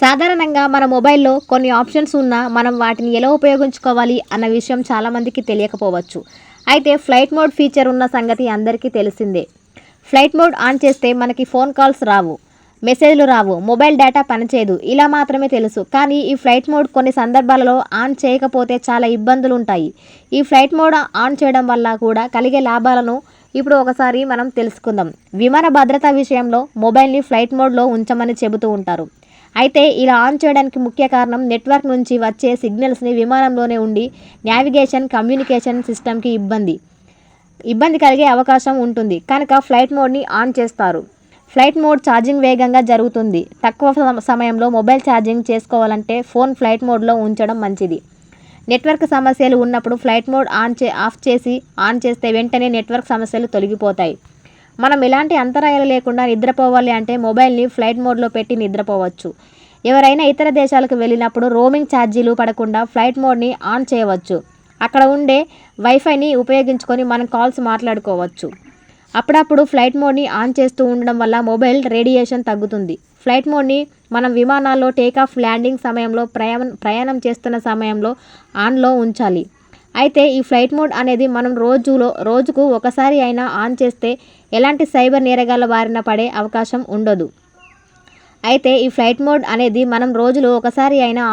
సాధారణంగా మన మొబైల్‌లో కొన్ని ఆప్షన్స్ ఉన్నా, మనం వాటిని ఎలా ఉపయోగించుకోవాలి అన్న విషయం చాలామందికి తెలియకపోవచ్చు. అయితే ఫ్లైట్ మోడ్ ఫీచర్ ఉన్న సంగతి అందరికీ తెలిసిందే. ఫ్లైట్ మోడ్ ఆన్ చేస్తే మనకి ఫోన్ కాల్స్ రావు, మెసేజ్‌లు రావు, మొబైల్ డేటా పనిచేయదు. ఇలా మాత్రమే తెలుసు. కానీ ఈ ఫ్లైట్ మోడ్ కొన్ని సందర్భాలలో ఆన్ చేయకపోతే చాలా ఇబ్బందులుంటాయి. ఈ ఫ్లైట్ మోడ్ ఆన్ చేయడం వల్ల కూడా కలిగే లాభాలను ఇప్పుడు ఒకసారి మనం తెలుసుకుందాం. విమాన భద్రత విషయంలో మొబైల్‌ని ఫ్లైట్ మోడ్‌లో ఉంచమని చెబుతూ ఉంటారు. అయితే ఇలా ఆన్ చేయడానికి ముఖ్య కారణం నెట్వర్క్ నుంచి వచ్చే సిగ్నల్స్ని విమానంలోనే ఉండి నావిగేషన్, కమ్యూనికేషన్ సిస్టమ్కి ఇబ్బంది కలిగే అవకాశం ఉంటుంది. కనుక ఫ్లైట్ మోడ్ని ఆన్ చేస్తారు. ఫ్లైట్ మోడ్ ఛార్జింగ్ వేగంగా జరుగుతుంది. తక్కువ సమయంలో మొబైల్ ఛార్జింగ్ చేసుకోవాలంటే ఫోన్ ఫ్లైట్ మోడ్లో ఉంచడం మంచిది. నెట్వర్క్ సమస్యలు ఉన్నప్పుడు ఫ్లైట్ మోడ్ ఆఫ్ చేసి ఆన్ చేస్తే వెంటనే నెట్వర్క్ సమస్యలు తొలగిపోతాయి. మనం ఎలాంటి అంతరాయాలు లేకుండా నిద్రపోవాలి అంటే మొబైల్ని ఫ్లైట్ మోడ్లో పెట్టి నిద్రపోవచ్చు. ఎవరైనా ఇతర దేశాలకు వెళ్ళినప్పుడు రోమింగ్ ఛార్జీలు పడకుండా ఫ్లైట్ మోడ్ని ఆన్ చేయవచ్చు. అక్కడ ఉండే వైఫైని ఉపయోగించుకొని మనం కాల్స్ మాట్లాడుకోవచ్చు. అప్పుడప్పుడు ఫ్లైట్ మోడ్ని ఆన్ చేస్తూ ఉండడం వల్ల మొబైల్ రేడియేషన్ తగ్గుతుంది. ఫ్లైట్ మోడ్ని మనం విమానాల్లో టేకాఫ్, ల్యాండింగ్ సమయంలో, ప్రయాణం చేస్తున్న సమయంలో ఆన్లో ఉంచాలి. అయితే ఈ ఫ్లైట్ మోడ్ అనేది మనం రోజుకు ఒకసారి అయినా ఆన్ చేస్తే ఎలాంటి సైబర్ నేరగాళ్ల బారిన పడే అవకాశం ఉండదు. అయితే ఈ ఫ్లైట్ మోడ్ అనేది మనం రోజులో ఒకసారి అయినా